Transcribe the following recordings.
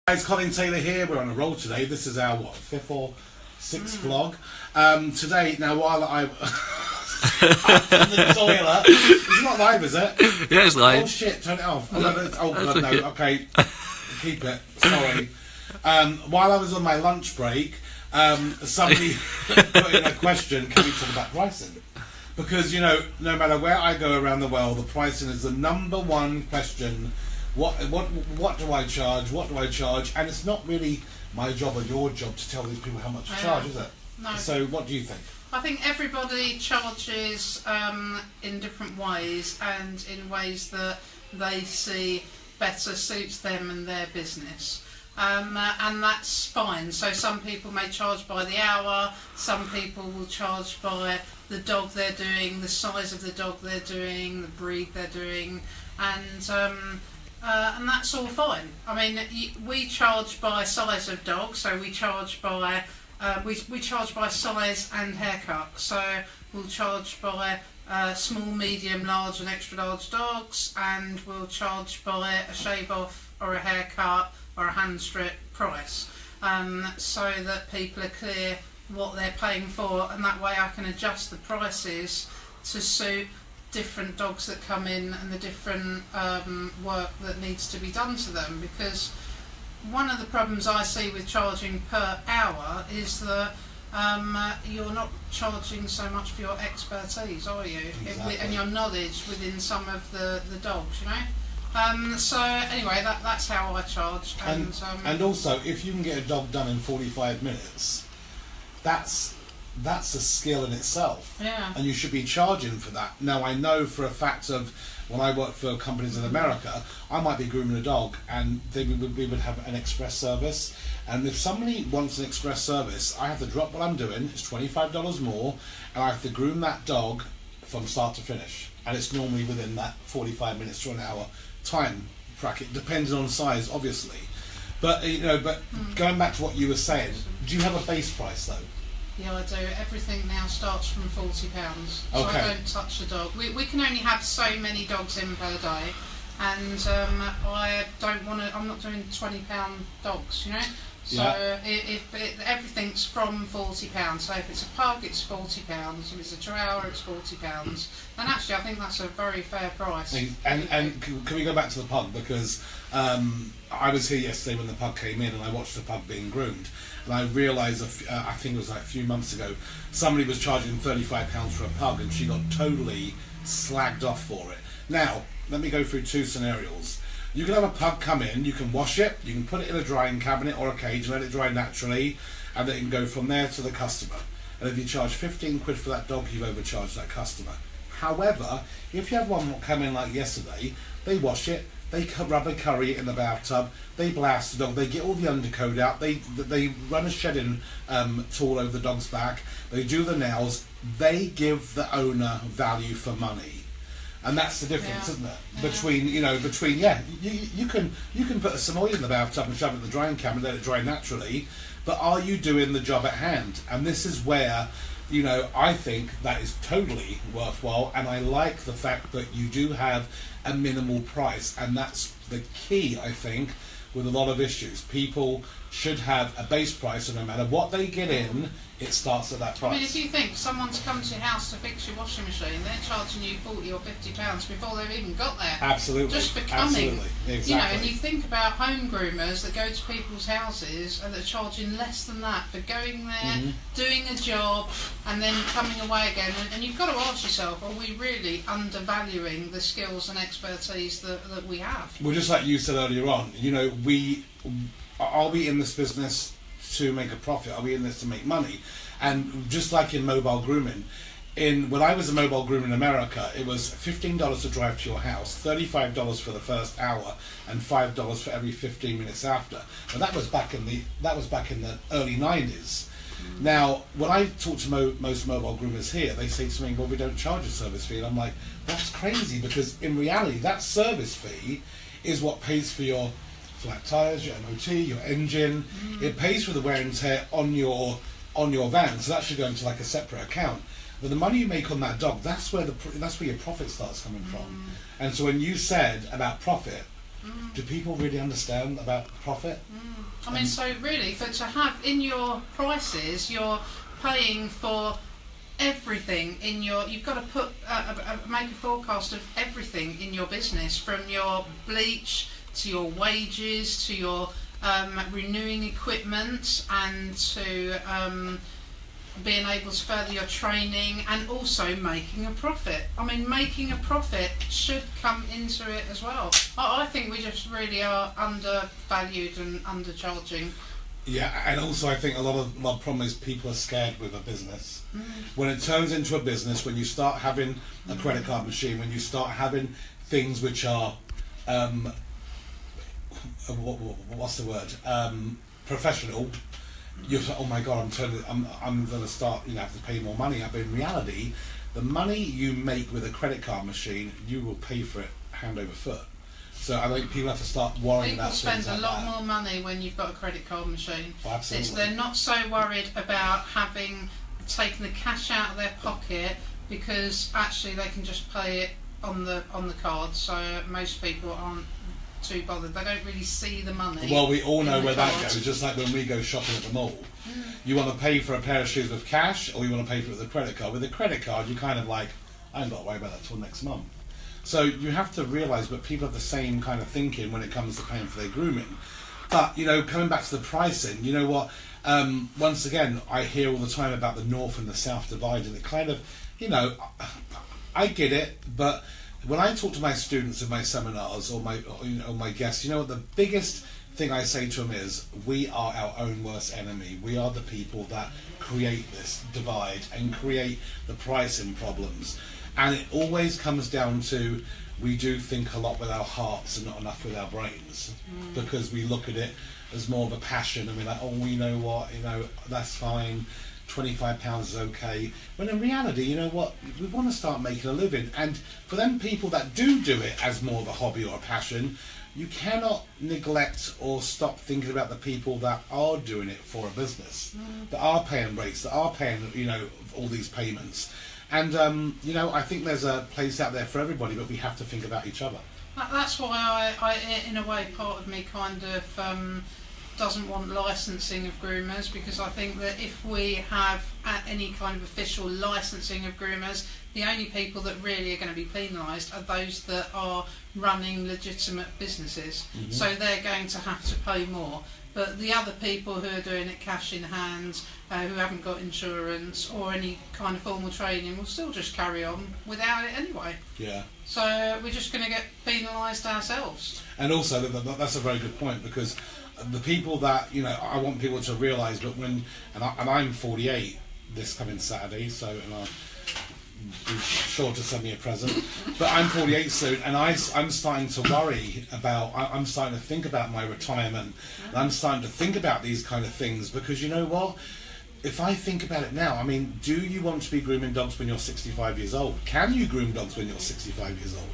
Guys, Colin Taylor here. We're on a roll today. This is our fifth or sixth vlog. Today, now while I'm in the toilet, it's not live, is it? Yeah, it's live. Oh shit! Turn it off. Oh god, no. Okay, keep it. Sorry. While I was on my lunch break, somebody put in a question: can we talk about pricing? Because no matter where I go around the world, the pricing is the number one question. What do I charge? What do I charge? And it's not really my job or your job to tell these people how much to charge, is it? No. So what do you think? I think everybody charges in different ways and in ways that they see better suits them and their business. And that's fine. So some people may charge by the hour, some people will charge by the dog they're doing, the size of the dog they're doing, the breed they're doing, and that's all fine. I mean, we charge by size of dog, so we charge by we charge by size and haircut. So we'll charge by small, medium, large, and extra large dogs, and we'll charge by a shave off or a haircut or a hand strip price, so that people are clear what they're paying for, and that way I can adjust the prices to suit different dogs that come in and the different work that needs to be done to them. Because one of the problems I see with charging per hour is that you're not charging so much for your expertise, are you? Exactly. And your knowledge within some of the dogs, so anyway, that's how I charge. And also, if you can get a dog done in 45 minutes, that's a skill in itself. Yeah. And you should be charging for that. Now, I know for a fact of when I worked for companies in America, I might be grooming a dog and we would have an express service, and if somebody wants an express service, I have to drop what I'm doing, it's $25 more, and I have to groom that dog from start to finish, and it's normally within that 45 minutes to an hour time bracket, depending on size obviously. But going back to what you were saying, do you have a base price though? Yeah, I do. Everything now starts from £40. So okay. I don't touch a dog. We can only have so many dogs in per day, and I don't want to. I'm not doing £20 dogs, So everything's from £40. So if it's a pug, it's £40. If it's a chihuahua, it's £40. And actually, I think that's a very fair price. And can we go back to the pug, because I was here yesterday when the pug came in, and I watched the pug being groomed, and I realised I think it was like a few months ago, somebody was charging £35 for a pug, and she got totally slagged off for it. Now, let me go through two scenarios. You can have a pug come in, you can wash it, you can put it in a drying cabinet or a cage and let it dry naturally, and then it can go from there to the customer. And if you charge 15 quid for that dog, you've overcharged that customer. However, if you have one come in like yesterday, they wash it, they rubber curry it in the bathtub, they blast the dog, they get all the undercoat out, they run a shedding tool over the dog's back, they do the nails, they give the owner value for money. And that's the difference, isn't it? Yeah. Between you can put some oil in the bathtub and shove it in the drying cabinet, let it dry naturally, but are you doing the job at hand? And this is where, I think that is totally worthwhile, and I like the fact that you do have a minimal price, and that's the key, I think, with a lot of issues. People should have a base price, and no matter what they get in, it starts at that price. I mean, if you think someone's come to your house to fix your washing machine, they're charging you £40 or £50 before they've even got there. Absolutely. Just for coming. Absolutely. Exactly. And you think about home groomers that go to people's houses and they're charging less than that for going there, doing a job, and then coming away again. And you've got to ask yourself, are we really undervaluing the skills and expertise that we have? Well, just like you said earlier on, are we in this business to make a profit? Are we in this to make money? And just like in mobile grooming, when I was a mobile groomer in America, it was $15 to drive to your house, $35 for the first hour, and $5 for every 15 minutes after. But that was back in the early 90s. Now, when I talk to most mobile groomers here, they say to me, "Well, we don't charge a service fee." And I'm like, "That's crazy," because in reality, that service fee is what pays for your flat tyres, your MOT, your engine. It pays for the wear and tear on your van, so that should go into like a separate account. But the money you make on that dog, that's where your profit starts coming from. And so when you said about profit, Do people really understand about profit? I mean, so really, to have in your prices, you're paying for everything in your. You've got to put make a forecast of everything in your business, from your bleach to your wages to your renewing equipment, and to being able to further your training, and also making a profit. I mean, making a profit should come into it as well. I think we just really are undervalued and undercharging. Yeah, and also I think a lot of my problem is people are scared with a business. When it turns into a business, when you start having a credit card machine, when you start having things which are what's the word, professional, you're like, oh my god, I'm going to start, have to pay more money. But in reality, the money you make with a credit card machine, you will pay for it hand over foot. So I think people have to start worrying about things like that. People spend a lot more money when you've got a credit card machine. Oh, absolutely. They're not so worried about taking the cash out of their pocket, because actually they can just pay it on the card. So most people aren't too bothered. They don't really see the money. Well, we all know where that goes. Just like when we go shopping at the mall, you want to pay for a pair of shoes with cash, or you want to pay for it with a credit card. With a credit card, you kind of like, I ain't got to worry about that till next month. So you have to realise that people have the same kind of thinking when it comes to paying for their grooming. But coming back to the pricing, you know what? Once again, I hear all the time about the North and the South divide, and it kind of, I get it, but when I talk to my students in my seminars or my guests, what the biggest thing I say to them is, we are our own worst enemy. We are the people that create this divide and create the pricing problems. And it always comes down to, we do think a lot with our hearts and not enough with our brains, because we look at it as more of a passion, and we're like, oh, you know what, that's fine, £25 is okay. When in reality, you know what, we want to start making a living. And for them people that do it as more of a hobby or a passion, you cannot neglect or stop thinking about the people that are doing it for a business, that are paying rates, that are paying, all these payments. And, I think there's a place out there for everybody, but we have to think about each other. That's why I in a way, part of me kind of doesn't want licensing of groomers, because I think that if we have any kind of official licensing of groomers, the only people that really are going to be penalised are those that are running legitimate businesses. So they're going to have to pay more. But the other people who are doing it cash in hand, who haven't got insurance or any kind of formal training, will still just carry on without it anyway. Yeah. So we're just going to get penalised ourselves. And also, that's a very good point, because the people that, I want people to realise that I'm 48 this coming Saturday, so I'll be sure to send me a present. But I'm 48 soon, and I'm starting to worry about, I'm starting to think about my retirement, and I'm starting to think about these kind of things, because you know what? If I think about it now, I mean, do you want to be grooming dogs when you're 65 years old? Can you groom dogs when you're 65 years old?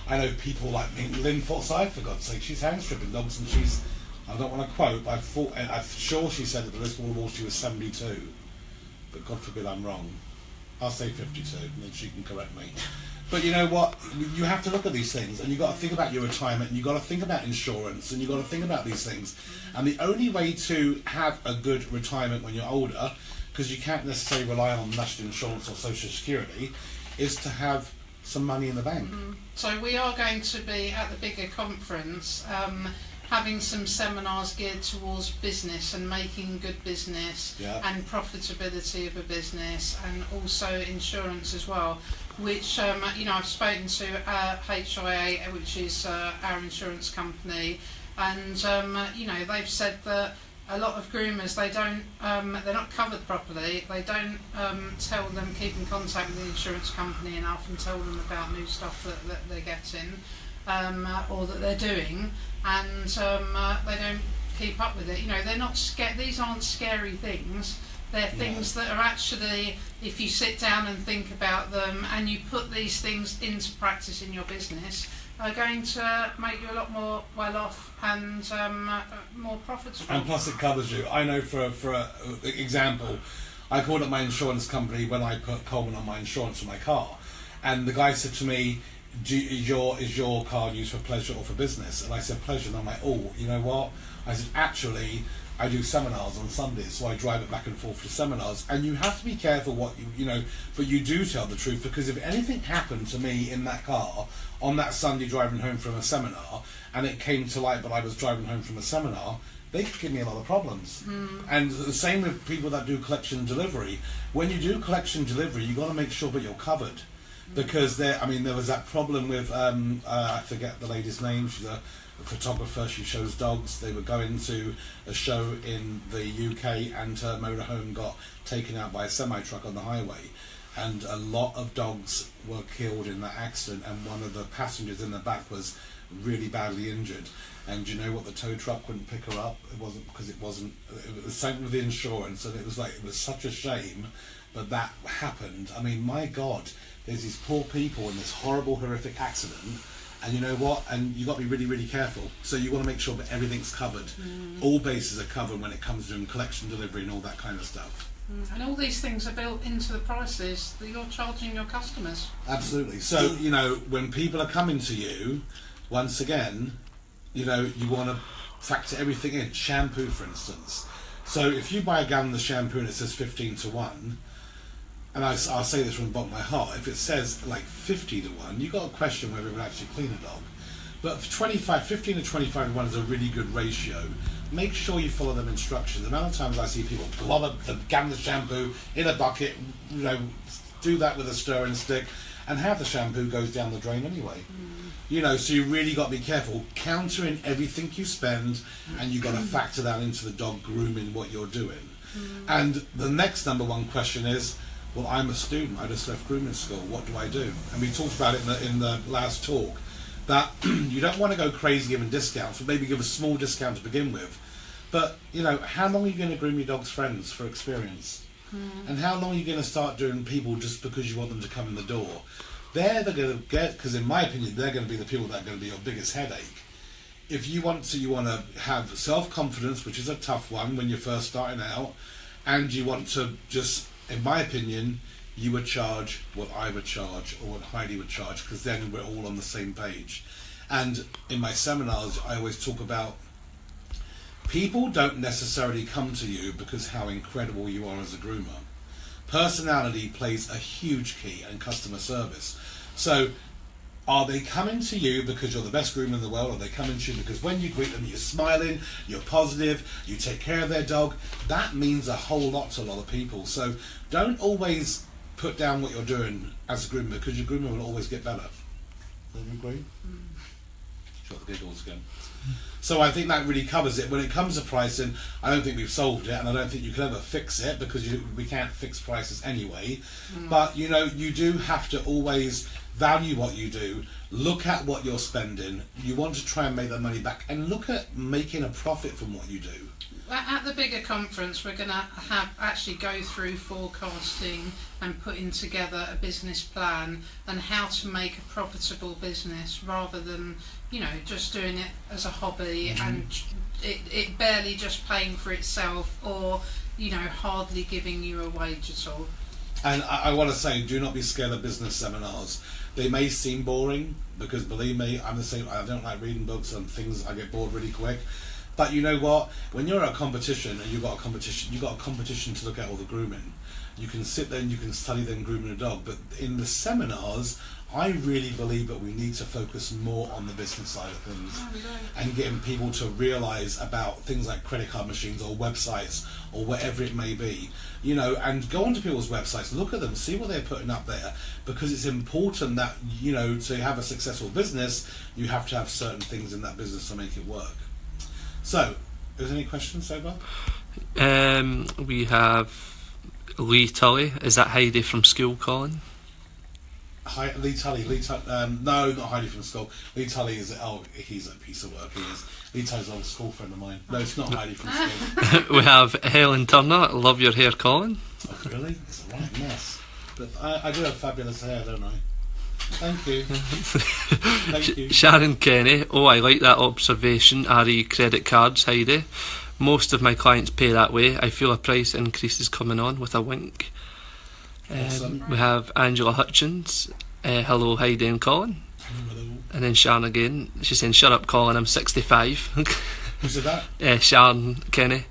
I know people like me, Lynn Forsyth, for God's sake, she's hand stripping dogs, and she's, I don't want to quote, but I'm sure she said at the Lisbon Wall she was 72, but God forbid I'm wrong. I'll say 52, and then she can correct me. But you know what? You have to look at these things, and you've got to think about your retirement, and you've got to think about insurance, and you've got to think about these things. And the only way to have a good retirement when you're older, because you can't necessarily rely on national insurance or social security, is to have some money in the bank. So we are going to be at the bigger conference having some seminars geared towards business and making good business and profitability of a business, and also insurance as well, which I've spoken to HIA, which is our insurance company, and they've said that a lot of groomers, they're not covered properly. They don't tell them, keep in contact with the insurance company enough and tell them about new stuff that they're getting or that they're doing, and they don't keep up with it. They're not scared. These aren't scary things. They're things that are actually, if you sit down and think about them and you put these things into practice in your business, are going to make you a lot more well off and more profitable. And plus it covers you. I know for example, I called up my insurance company when I put Coleman on my insurance for my car, and the guy said to me, is your car used for pleasure or for business? And I said pleasure, and I'm like, oh, you know what? I said, actually, I do seminars on Sundays, so I drive it back and forth to seminars. And you have to be careful what you know, but you do tell the truth, because if anything happened to me in that car on that Sunday driving home from a seminar, and it came to light but I was driving home from a seminar, they could give me a lot of problems. And the same with people that do collection and delivery. When you do collection and delivery, you've got to make sure that you're covered. Because there was that problem with, I forget the lady's name, she's a photographer, she shows dogs. They were going to a show in the UK and her motorhome got taken out by a semi-truck on the highway. And a lot of dogs were killed in that accident, and one of the passengers in the back was really badly injured. And you know what? The tow truck wouldn't pick her up. It wasn't because it was something with the insurance, and it was such a shame, but that happened. I mean, my God, there's these poor people in this horrible, horrific accident, and you know what? And you've got to be really, really careful. So you want to make sure that everything's covered. All bases are covered when it comes to doing collection, delivery, and all that kind of stuff. And all these things are built into the prices that you're charging your customers. Absolutely. So, you know, when people are coming to you, once again, you know, you want to factor everything in. Shampoo, for instance. So if you buy a gallon of shampoo and it says 15 to 1, and I'll say this from the bottom of my heart, if it says like 50 to 1, you've got to question whether it would actually clean a dog. But for 15 to 25 to 1 is a really good ratio. Make sure you follow them instructions. The amount of times I see people glob up the gallon of shampoo in a bucket, you know, do that with a stirring stick, and half the shampoo goes down the drain anyway. You know, so you really got to be careful. Countering everything you spend, and you've got to factor that into the dog grooming, what you're doing. And the next number one question is, well, I'm a student, I just left grooming school, what do I do? And we talked about it in the last talk, that you don't want to go crazy giving discounts, but maybe give a small discount to begin with. But, you know, how long are you going to groom your dog's friends for experience? And how long are you going to start doing people just because you want them to come in the door? They're going to get, because in my opinion, they're going to be the people that are going to be your biggest headache. If you want to have self-confidence, which is a tough one when you're first starting out, and you want to just, in my opinion, you would charge what I would charge or what Heidi would charge, because then we're all on the same page. And in my seminars, I always talk about people don't necessarily come to you because how incredible you are as a groomer. Personality plays a huge key, and customer service. So are they coming to you because you're the best groomer in the world? Or are they coming to you because when you greet them, you're smiling, you're positive, you take care of their dog? That means a whole lot to a lot of people. So don't always put down what you're doing as a groomer, because your groomer will always get better. Do you agree? Got the giggles again. So I think that really covers it. When it comes to pricing, I don't think we've solved it, and I don't think you can ever fix it, because we can't fix prices anyway. But you know, you do have to always value what you do, look at what you're spending. You want to try and make that money back, and look at making a profit from what you do. At the bigger conference, we're going to actually go through forecasting and putting together a business plan and how to make a profitable business, rather than, you know, just doing it as a hobby and it barely just paying for itself, or, you know, hardly giving you a wage at all. And I want to say, do not be scared of business seminars. They may seem boring, because believe me, I'm the same. I don't like reading books and things. I get bored really quick. But you know what? When you're at a competition and you've got a competition to look at all the grooming. You can sit there and you can study them grooming a dog. But in the seminars, I really believe that we need to focus more on the business side of things, and getting people to realise about things like credit card machines or websites or whatever it may be. You know, and go onto people's websites, look at them, see what they're putting up there, because it's important that, you know, to have a successful business, you have to have certain things in that business to make it work. So, is there any questions so far? We have Lee Tully. Is that Heidi from school calling? Hi, Lee Tully. No, not Heidi from school. Lee Tully is, he's a piece of work, he is. Lee Tully's an old school friend of mine. No, it's not Heidi from school. We have Helen Turner. Love your hair, calling. Oh, really? It's a right mess. But I do have fabulous hair, don't I? Thank you. Thank you. Sharon Kenny. Oh, I like that observation. RE credit cards, Heidi. Most of my clients pay that way. I feel a price increase is coming on, with a wink. Awesome. We have Angela Hutchins. Hello, Heidi and Colin. And then Sharon again, she's saying, shut up Colin, I'm 65. Who said that? Sharon Kenny.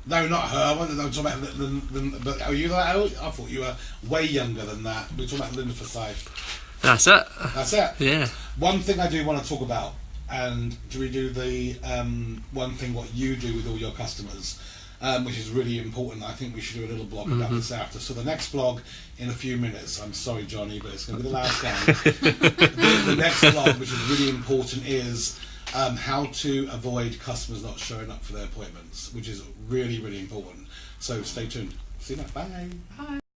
No, not her. I wasn't talking about but are you that old? I thought you were way younger than that. We're talking about Linda Forsyth. That's it. That's it. Yeah. One thing I do want to talk about, and do we do the one thing what you do with all your customers, which is really important. I think we should do a little blog about this after. So the next blog in a few minutes. I'm sorry, Johnny, but it's going to be the last one. The next blog, which is really important, is how to avoid customers not showing up for their appointments, which is really, really important. So stay tuned. See you next. Bye. Bye.